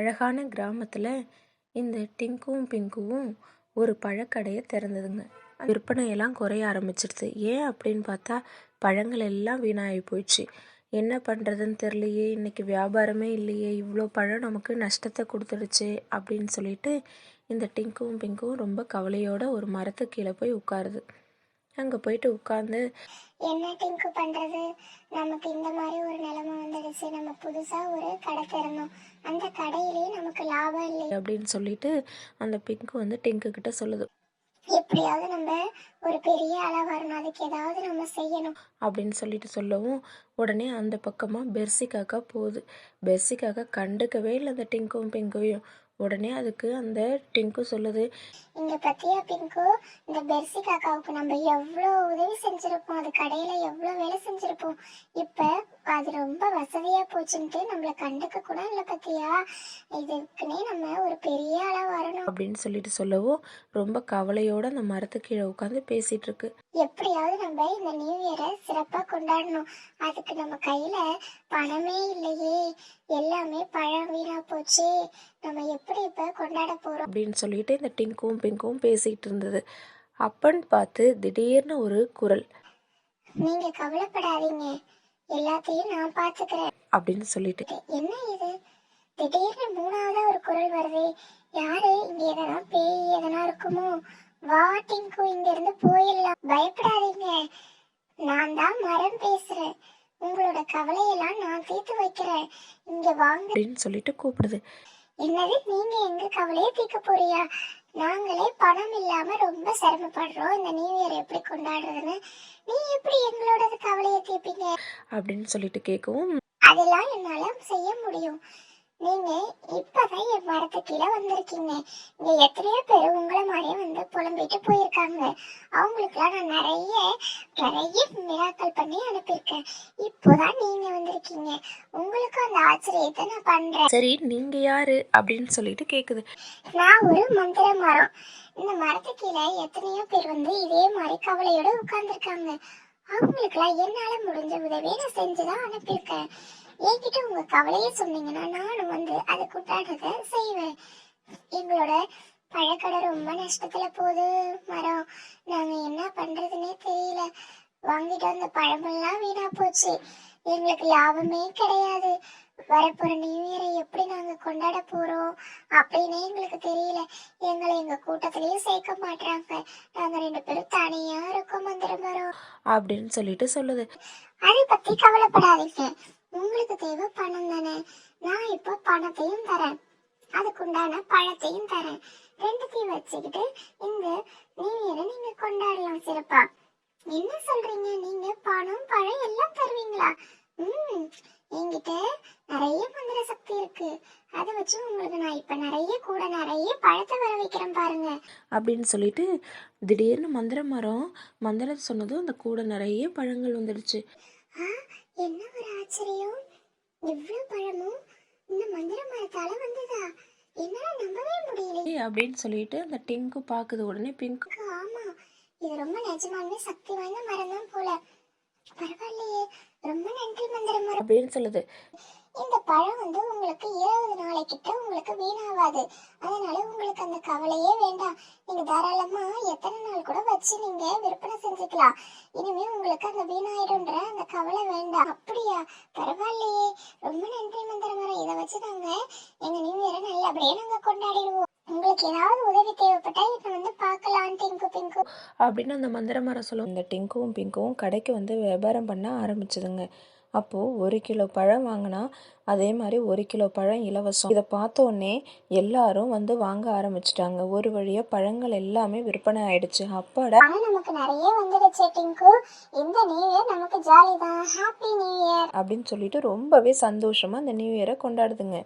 அழகான கிராமத்தில் இந்த டிங்கும் பிங்குவும் ஒரு பழக்கடையை திறந்ததுங்க. விற்பனையெல்லாம் குறைய ஆரம்பிச்சிடுது. ஏன் அப்படின்னு பார்த்தா பழங்கள் எல்லாம் வீணாகி போயிடுச்சு. என்ன பண்ணுறதுன்னு தெரியலையே, இன்றைக்கி வியாபாரமே இல்லையே, இவ்வளோ பழம் நமக்கு நஷ்டத்தை கொடுத்துடுச்சு அப்படின்னு சொல்லிட்டு இந்த டிங்கும் பிங்கும் ரொம்ப கவலையோடு ஒரு மரத்துக்கு கீழே போய் உட்காருது. அங்கே போயிட்டு உட்காந்து, என்ன டிங்கு பண்ணுறது, நமக்கு இந்த மாதிரி ஒரு நிலைமை வந்துடுச்சு, நம்ம புதுசாக ஒரு கடை திறந்தோம், அந்த கடையிலேயே நமக்கு லாபம் இல்லை அப்படின்னு சொல்லிட்டு அந்த பிங்கு வந்து டிங்கு கிட்ட சொல்லுது. எப்படியாவது நம்ம ஒரு பெரிய ஆளா வரணும், அதுக்கு ஏதாவது நம்ம செய்யணும் அப்படின்னு சொல்லிட்டு சொல்லவும் உடனே அந்த பக்கமாக பெர்சி காக்கா போகுது. பெர்சி காக்கா கண்டுக்கவே இல்லை அந்த டிங்கும் பிங்கையும். உடனே அதுக்கு அந்த டிங்கு சொல்லுது, இங்க பத்தியா பிங்கு, இந்த பெர்சி காக்காவுக்கு நம்ம எவ்வளோ உதவி செஞ்சிருப்போம், அது கடையில எவ்வளோ வேலை செஞ்சிருப்போம், இப்ப அது ரொம்ப வசதியா போச்சுன்ட்டு நம்மள கண்டுக்க கூட இல்லை பத்தியா, இதுக்குன்னே நம்ம ஒரு பெரிய ஆளா வரணும் அப்படின்னு சொல்லிட்டு சொல்லவும் ரொம்ப கவலையோட அந்த மரத்துக்கு கீழே உட்காந்து பேசிட்டு இருக்கு. எப்படியாவது நம்ம இந்த நியூ இயரை சிறப்பா கொண்டாடணும், அதுக்கு நம்ம கையில பணமே இல்லையே, எல்லாமே பழம் வீணா போச்சு, நம்ம எப்படி இப்ப கொண்டாட போறோம் அப்படின்னு சொல்லிட்டு இந்த டிங்கும் பிங்கும் பேசிட்டு இருந்தது. அப்பன்னு பார்த்து திடீர்னு ஒரு குரல், நீங்க கவலைப்படாதீங்க, எல்லாத்தையும் நான் பாத்துக்கிறேன் அப்படின்னு சொல்லிட்டு. என்ன இது, திடீர்னு மூணாவதா ஒரு குரல் வருது, யாரு, இங்க எதனா பேய் எதனா இருக்குமோ, வா டிங்கு, இங்க இருந்து போயிடலாம், பயப்படாதீங்க, நான் தான் மரம் பேசுறேன், உங்களோட கவலையெல்லாம் நான் தீர்த்து வைக்கிறேன், இங்க வாங்க அப்படின்னு சொல்லிட்டு கூப்பிடுது. என்னது, நீங்க எங்க கவலையை தீர்க்க போறியா, நாங்களே பணம் இல்லாம ரொம்ப சிரமப்படுறோம், இந்த நியூ இயர் எப்படி கொண்டாடுறதுன்னு, நீ எப்படி எங்களோட கவலையை தீர்ப்பீங்க அப்படின்னு சொல்லிட்டு கேட்கவும், அதெல்லாம் என்னால செய்ய முடியும், நீங்க இப்பதான் என் மரத்து கீழே வந்திருக்கீங்க, இங்க எத்தனையோ பேர் உங்களை மாதிரியே வந்து புலம்பிட்டு போயிருக்காங்க, அவங்களுக்குலாம் நான் நிறைய நிறைய மிராக்கள் பண்ணி அனுப்பியிருக்கேன், இப்போதான் நீங்க வந்திருக்கீங்க, உங்களுக்கு அந்த ஆச்சரியத்தை நான் பண்றேன். சரி, நீங்க யாரு அப்படின்னு சொல்லிட்டு கேக்குது. நான் ஒரு மந்திர மரம், இந்த மரத்து கீழே எத்தனையோ பேர் வந்து இதே மாதிரி கவலையோட உட்கார்ந்துருக்காங்க, அவங்களுக்குலாம் என்னால முடிஞ்ச உதவியை நான் செஞ்சுதான் அனுப்பியிருக்கேன், என்கிட்ட உங்க கவலையை சொன்னீங்கன்னா நானும் வந்து அதை கொண்டாடுறத செய்வேன், எங்களோட பழக்கடை ரொம்ப நஷ்டத்துல போகுது மரம், நாங்க என்ன பண்றதுன்னே தெரியல, வாங்கிட்டு வந்த பழமெல்லாம் வீணா போச்சு, எங்களுக்கு லாபமே கிடையாது, வரப்போற நியூ இயரை எப்படி நாங்க கொண்டாட போறோம் அப்படின்னு எங்களுக்கு தெரியல, எங்களை எங்க கூட்டத்திலயும் சேர்க்க மாட்டாங்க, நாங்க 2 பேரும் தனியா இருக்கோம் மந்திர மரம் அப்படின்னு சொல்லிட்டு சொல்லுது. அதை பத்தி கவலைப்படாதீங்க, உங்களுக்கு தேவை பணம் தானே, நான் இப்போ பணத்தையும் தரேன், அதுக்குண்டான பழத்தையும் தரேன், ரெண்டுத்தையும் வச்சுக்கிட்டு இந்த நியூ இயரை நீங்க கொண்டாடலாம் சிறப்பா. என்ன சொல்றீங்க, நீங்க பணம் பழம் எல்லாம் தருவீங்களா? என்கிட்ட நிறைய மந்திர சக்தி இருக்கு, அதை வச்சு உங்களுக்கு நான் இப்ப நிறைய பழத்தை வர வைக்கிறேன் பாருங்க அப்படின்னு சொல்லிட்டு திடீர்னு மந்திர மரம் மந்திரம் சொன்னதும் அந்த கூட நிறைய பழங்கள் வந்துடுச்சு. என்ன ஒரு ஆச்சரியம், இவ்வளவு பழமும் இந்த மந்திர மரத்தால வந்ததா, என்னால நம்பவே முடியல அப்படின்னு சொல்லிட்டு அந்த டிங்கு பாக்குது. உடனே பிங்க், ஆமா, இது ரொம்ப நிஜமாலுமே சக்தி வாய்ந்த மரம் தான் போல, பரவாயில்லையே, ரொம்ப நன்றி மந்திர மரம் அப்படின்னு சொல்லுது. இந்த பழம் வந்து உங்களுக்கு 20 நாளைக்கிட்ட உங்களுக்கு வீணாவாது, அதனால உங்களுக்கு அந்த கவலையே வேண்டாம், நீங்க தாராளமா எத்தனை நாள் கூட வச்சு நீங்க விற்பனை செஞ்சுக்கலாம், இனிமே உங்களுக்கு அந்த வீணாயிடும்ன்ற அந்த கவலை வேண்டாம். அப்படியா, பரவாயில்லையே, ரொம்ப நன்றி மந்திர மரம், இதை வச்சு நாங்க எங்க நியூ இயரை நல்லபடியா நாங்க கொண்டாடிடுவோம், உங்களுக்கு ஏதாவது உதவி தேவைப்பட்டா இதை வந்து பார்க்கலாம் டிங்கு பிங்கு அப்படின்னு அந்த மந்திர மரம் சொல்லும். இந்த டிங்கும் பிங்கும் கடைக்கு வந்து வியாபாரம் பண்ண ஆரம்பிச்சதுங்க. அப்போது 1 கிலோ பழம் வாங்கினா அதே மாதிரி 1 கிலோ பழம் இலவசம். இதை பார்த்த உடனே எல்லாரும் வந்து வாங்க ஆரம்பிச்சிட்டாங்க. ஒரு வழியாக பழங்கள் எல்லாமே விற்பனை ஆயிடுச்சு. அப்பாடா, நமக்கு நிறைய வந்துடுச்சு டிங்கு, இந்த நியூ இயர் நமக்கு ஜாலி தான், ஹாப்பி நியூ இயர் அப்படின்னு சொல்லிட்டு ரொம்பவே சந்தோஷமா அந்த நியூ இயரை கொண்டாடுதுங்க.